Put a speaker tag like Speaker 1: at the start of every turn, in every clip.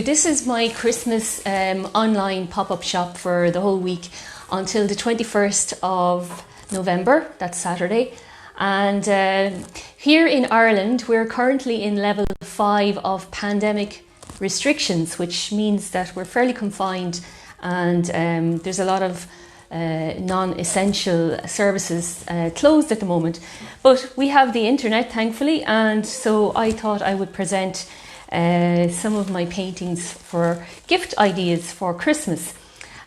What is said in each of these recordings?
Speaker 1: This is my Christmas online pop-up shop for the whole week until the 21st of November, that's Saturday. And here in Ireland, we're currently in level 5 of pandemic restrictions, which means that we're fairly confined, and there's a lot of non-essential services closed at the moment. But we have the internet, thankfully, and so I thought I would present some of my paintings for gift ideas for Christmas.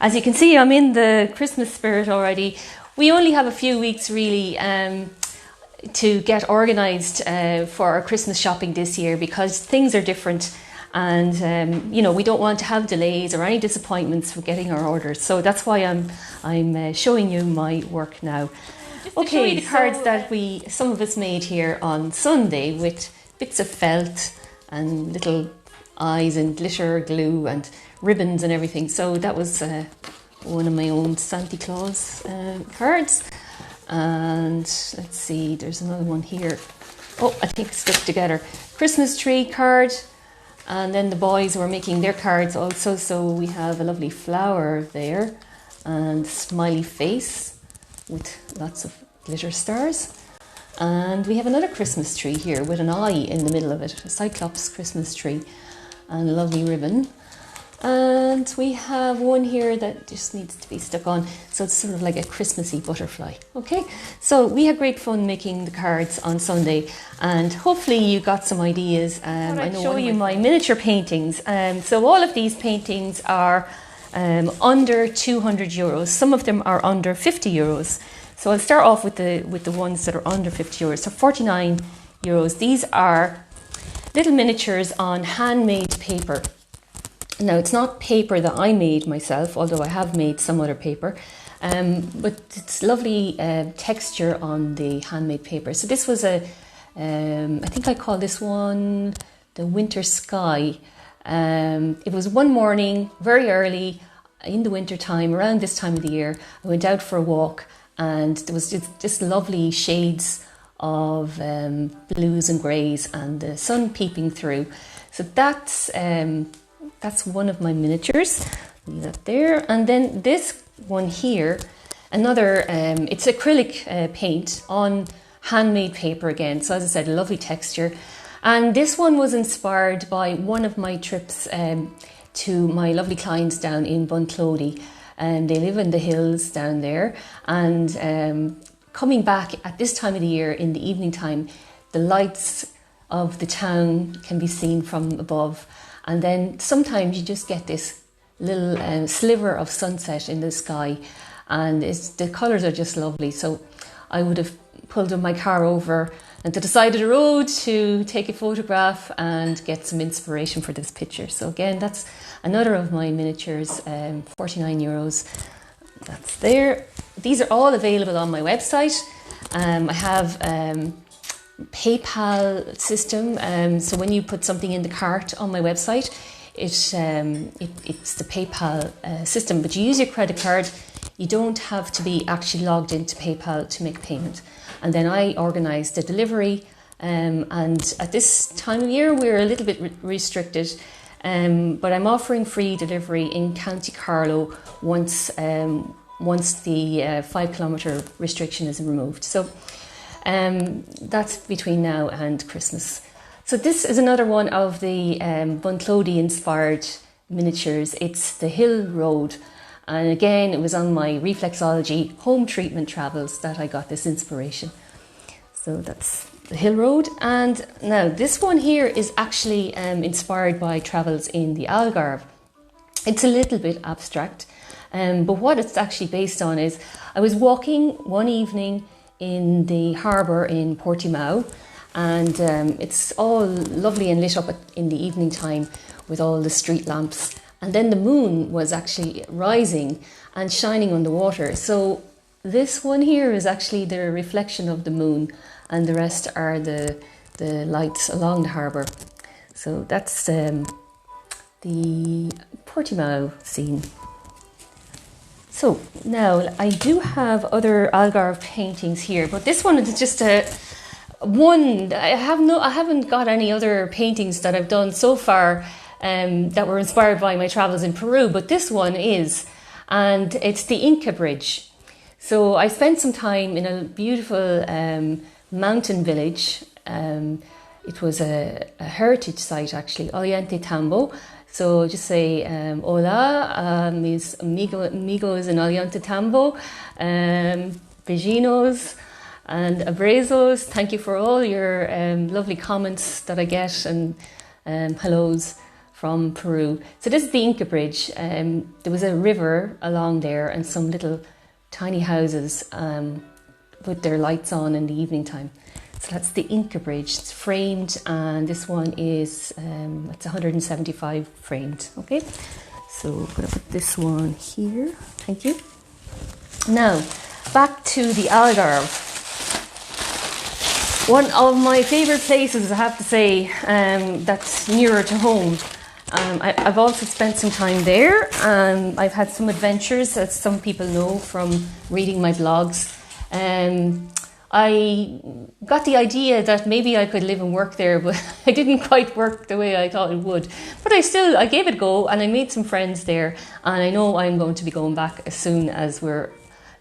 Speaker 1: As you can see, I'm in the Christmas spirit already. We only have a few weeks really to get organised for our Christmas shopping this year, because things are different, and you know, we don't want to have delays or any disappointments with getting our orders. So that's why I'm showing you my work now. Okay, the cards that some of us made here on Sunday with bits of felt and little eyes and glitter glue and ribbons and everything. So that was one of my own Santa Claus cards. And let's see, there's another one here. Oh, I think it's stuck together. Christmas tree card. And then the boys were making their cards also. So we have a lovely flower there and smiley face with lots of glitter stars. And we have another Christmas tree here with an eye in the middle of it, a Cyclops Christmas tree, and a lovely ribbon. And we have one here that just needs to be stuck on, so it's sort of like a Christmassy butterfly. Okay, so we had great fun making the cards on Sunday, and hopefully you got some ideas. I know show you my miniature paintings. So all of these paintings are under 200 euros. Some of them are under 50 euros. So I'll start off with the ones that are under 50 euros. So 49 euros. These are little miniatures on handmade paper. Now, it's not paper that I made myself, although I have made some other paper, but it's lovely texture on the handmade paper. So this was I think I call this one the Winter Sky. It was one morning, very early in the winter time, around this time of the year. I went out for a walk, and there was just lovely shades of blues and greys and the sun peeping through. So that's one of my miniatures. Leave that there. And then this one here, another, it's acrylic paint on handmade paper again. So as I said, a lovely texture. And this one was inspired by one of my trips to my lovely clients down in Bunclody. And they live in the hills down there. And coming back at this time of the year in the evening time, the lights of the town can be seen from above. And then sometimes you just get this little sliver of sunset in the sky, and the colours are just lovely. So I would have pulled my car over and to the side of the road to take a photograph and get some inspiration for this picture. So again, that's another of my miniatures, 49 euros. That's there. These are all available on my website. I have PayPal system, so when you put something in the cart on my website, it's the PayPal system, but you use your credit card. You don't have to be actually logged into PayPal to make payment. And then I organise the delivery, and at this time of year we're a little bit restricted, but I'm offering free delivery in County Carlow once the 5 kilometre restriction is removed. So that's between now and Christmas. So this is another one of the Bunclody inspired miniatures. It's the Hill Road. And again, it was on my reflexology home treatment travels that I got this inspiration. So that's the Hill Road. And now this one here is actually inspired by travels in the Algarve. It's a little bit abstract, but what it's actually based on is I was walking one evening in the harbour in Portimao, and it's all lovely and lit up in the evening time with all the street lamps, and then the moon was actually rising and shining on the water. So this one here is actually the reflection of the moon, and the rest are the lights along the harbour. So that's the Portimao scene. So now I do have other Algarve paintings here, but this one is just one. I haven't got any other paintings that I've done so far that were inspired by my travels in Peru, but this one is, and it's the Inca Bridge. So I spent some time in a beautiful mountain village. It was a heritage site actually, Ollantaytambo. So just say hola, mis amigos in Ollantaytambo, Bejinos and abrazos. Thank you for all your lovely comments that I get and hellos from Peru. So this is the Inca Bridge. There was a river along there and some little tiny houses with their lights on in the evening time. So that's the Inca Bridge. It's framed, and this one is it's 175 framed. Okay, so I'm going to put this one here. Thank you. Now back to the Algarve. One of my favourite places, I have to say, that's nearer to home. I've also spent some time there. I've had some adventures, as some people know from reading my blogs. I got the idea that maybe I could live and work there, but it didn't quite work the way I thought it would. But I gave it a go, and I made some friends there, and I know I'm going to be going back as soon as we're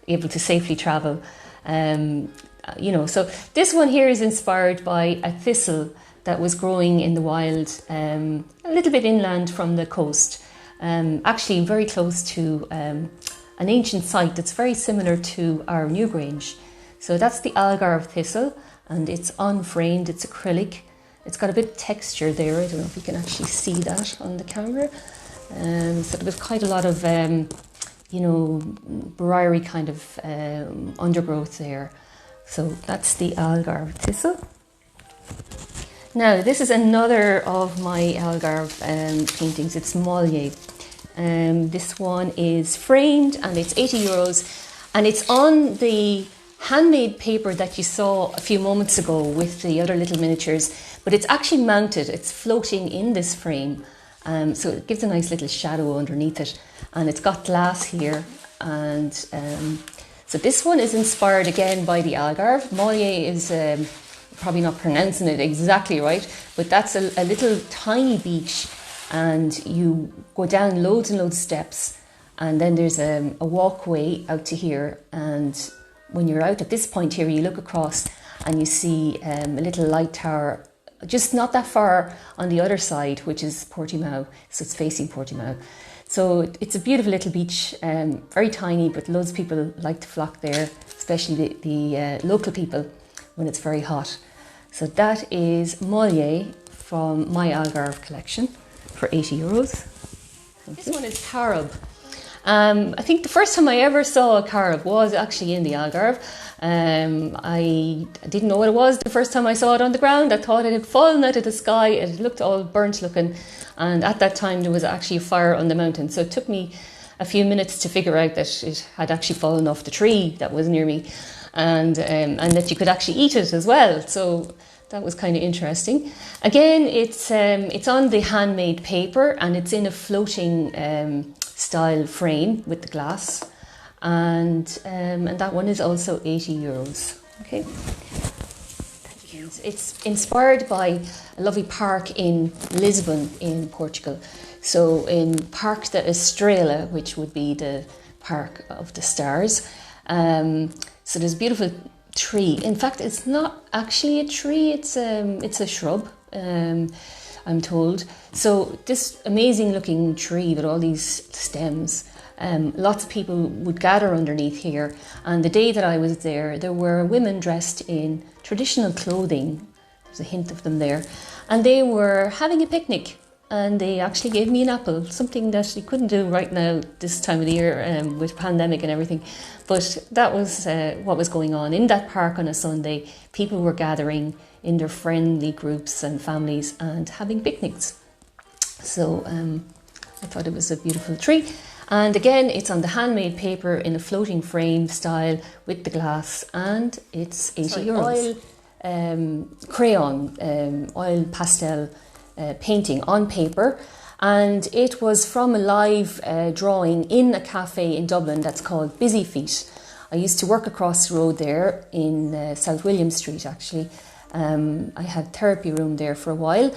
Speaker 1: able to safely travel. So this one here is inspired by a thistle that was growing in the wild, a little bit inland from the coast, actually very close to an ancient site that's very similar to our Newgrange. So that's the Algarve thistle, and it's unframed, it's acrylic. It's got a bit of texture there. I don't know if you can actually see that on the camera. So there's quite a lot of, briary kind of undergrowth there. So that's the Algarve thistle. Now this is another of my Algarve paintings. It's Mollier. This one is framed and it's €80, and it's on the handmade paper that you saw a few moments ago with the other little miniatures, but it's actually mounted, it's floating in this frame, so it gives a nice little shadow underneath it, and it's got glass here, and so this one is inspired again by the Algarve. Mollier is probably not pronouncing it exactly right, but that's a little tiny beach, and you go down loads and loads of steps, and then there's a walkway out to here, and when you're out at this point here, you look across and you see a little light tower just not that far on the other side, which is Portimao. So it's facing Portimao. So it's a beautiful little beach, very tiny, but loads of people like to flock there, especially the local people when it's very hot. So that is Mollier from my Algarve collection for €80. This one is Carob. I think the first time I ever saw a Carob was actually in the Algarve. I didn't know what it was the first time I saw it on the ground. I thought it had fallen out of the sky. It looked all burnt looking, and at that time there was actually a fire on the mountain. So it took me a few minutes to figure out that it had actually fallen off the tree that was near me, and that you could actually eat it as well. So that was kind of interesting. Again, it's on the handmade paper, and it's in a floating style frame with the glass, and that one is also €80. Okay, thank you. It's inspired by a lovely park in Lisbon in Portugal. So in Park da Estrela, which would be the Park of the Stars. So there's a beautiful tree. In fact, it's not actually a tree. It's a shrub. I'm told. So this amazing looking tree with all these stems, lots of people would gather underneath here, and the day that I was there were women dressed in traditional clothing. There's a hint of them there, and they were having a picnic, and they actually gave me an apple, something that you couldn't do right now this time of the year with pandemic and everything. But that was what was going on in that park on a Sunday. People were gathering in their friendly groups and families and having picnics. So I thought it was a beautiful tree. And again, it's on the handmade paper in a floating frame style with the glass, and it's €80. Oil crayon, oil pastel painting on paper, and it was from a live drawing in a cafe in Dublin that's called Busy Feet. I used to work across the road there in South William Street actually. I had therapy room there for a while,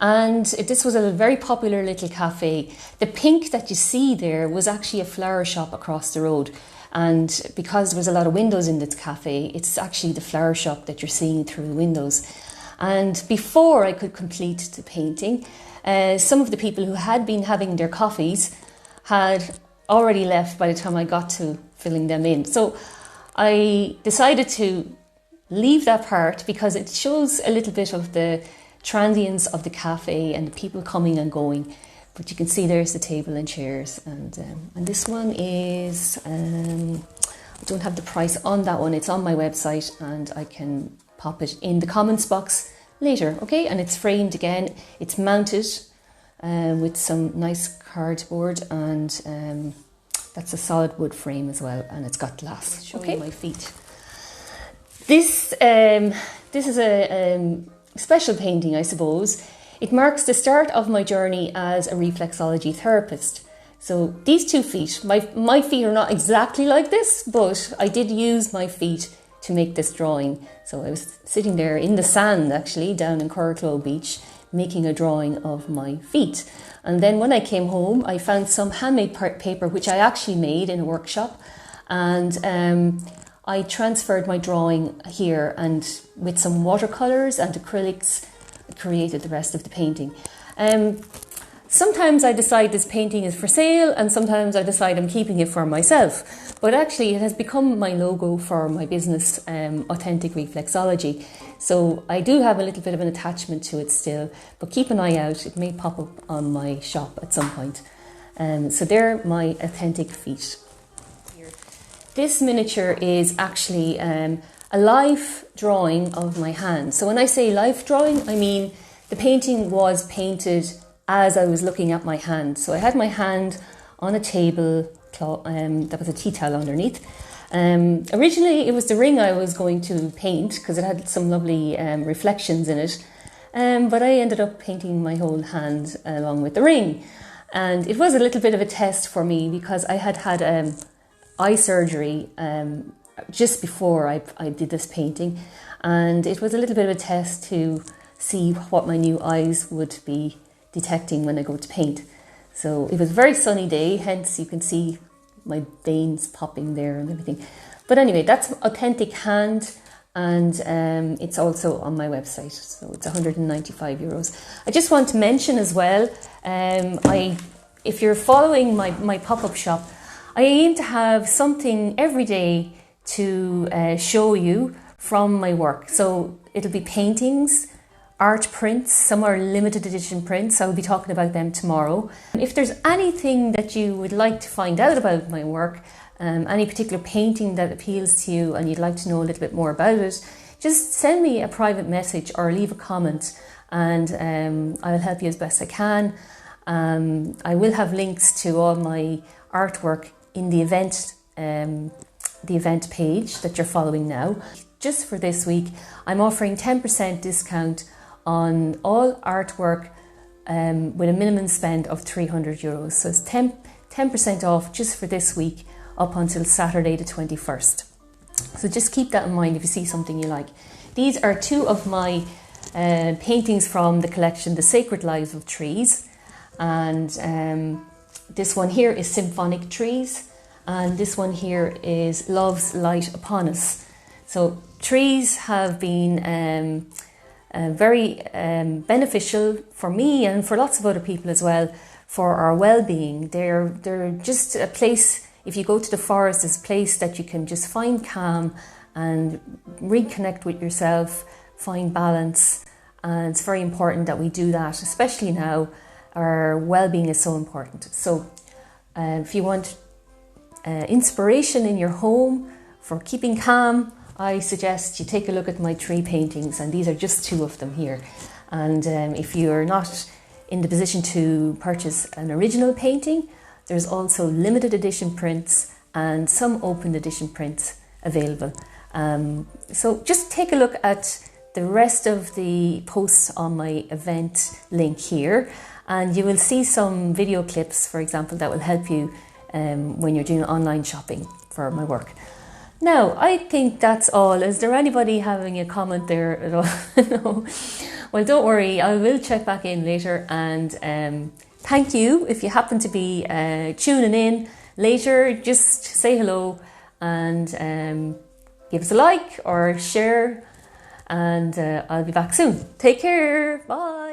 Speaker 1: And this was a very popular little cafe. The pink that you see there was actually a flower shop across the road. And because there was a lot of windows in this cafe, it's actually the flower shop that you're seeing through the windows. And before I could complete the painting, some of the people who had been having their coffees had already left by the time I got to filling them in. So I decided to leave that part because it shows a little bit of the transience of the cafe and the people coming and going. But you can see there's the table and chairs, and this one is, I don't have the price on that one, it's on my website and I can pop it in the comments box later, okay? And it's framed again, it's mounted with some nice cardboard, and that's a solid wood frame as well, and it's got glass. Show you my feet. This is a special painting, I suppose. It marks the start of my journey as a reflexology therapist. So these 2 feet, my feet are not exactly like this, but I did use my feet to make this drawing. So I was sitting there in the sand, actually, down in Colourful beach, making a drawing of my feet. And then when I came home, I found some handmade paper, which I actually made in a workshop. And I transferred my drawing here, and with some watercolours and acrylics, created the rest of the painting. Sometimes I decide this painting is for sale, and sometimes I decide I'm keeping it for myself. But actually it has become my logo for my business, Authentic Reflexology. So I do have a little bit of an attachment to it still, but keep an eye out, it may pop up on my shop at some point. So they're my authentic feet. This miniature is actually a life drawing of my hand. So when I say life drawing, I mean the painting was painted as I was looking at my hand. So I had my hand on a table, that was a tea towel underneath. Originally it was the ring I was going to paint because it had some lovely reflections in it. But I ended up painting my whole hand along with the ring. And it was a little bit of a test for me because I had had eye surgery just before I did this painting, and it was a little bit of a test to see what my new eyes would be detecting when I go to paint. So it was a very sunny day, hence you can see my veins popping there and everything. But anyway, that's authentic hand, and it's also on my website, so it's €195. I just want to mention as well, if you're following my pop-up shop, I aim to have something every day to show you from my work. So it'll be paintings, art prints, some are limited edition prints. I'll be talking about them tomorrow. If there's anything that you would like to find out about my work, any particular painting that appeals to you and you'd like to know a little bit more about it, just send me a private message or leave a comment, and I'll help you as best I can. I will have links to all my artwork in the event page that you're following now. Just for this week, I'm offering 10% discount on all artwork with a minimum spend of €300. So it's 10% off just for this week up until Saturday the 21st. So just keep that in mind if you see something you like. These are 2 of my paintings from the collection, The Sacred Lives of Trees. And this one here is Symphonic Trees, and this one here is Love's Light Upon Us. So trees have been very beneficial for me and for lots of other people as well, for our well-being. They're just a place, if you go to the forest, it's a place that you can just find calm and reconnect with yourself, find balance, and it's very important that we do that, especially now. Our well-being is so important. So if you want inspiration in your home for keeping calm, I suggest you take a look at my tree paintings, and these are just 2 of them here. And if you're not in the position to purchase an original painting, there's also limited edition prints and some open edition prints available. So just take a look at the rest of the posts on my event link here, and you will see some video clips, for example, that will help you when you're doing online shopping for my work. Now, I think that's all. Is there anybody having a comment there at all? No. Well, don't worry. I will check back in later. And thank you. If you happen to be tuning in later, just say hello and give us a like or share. And I'll be back soon. Take care. Bye.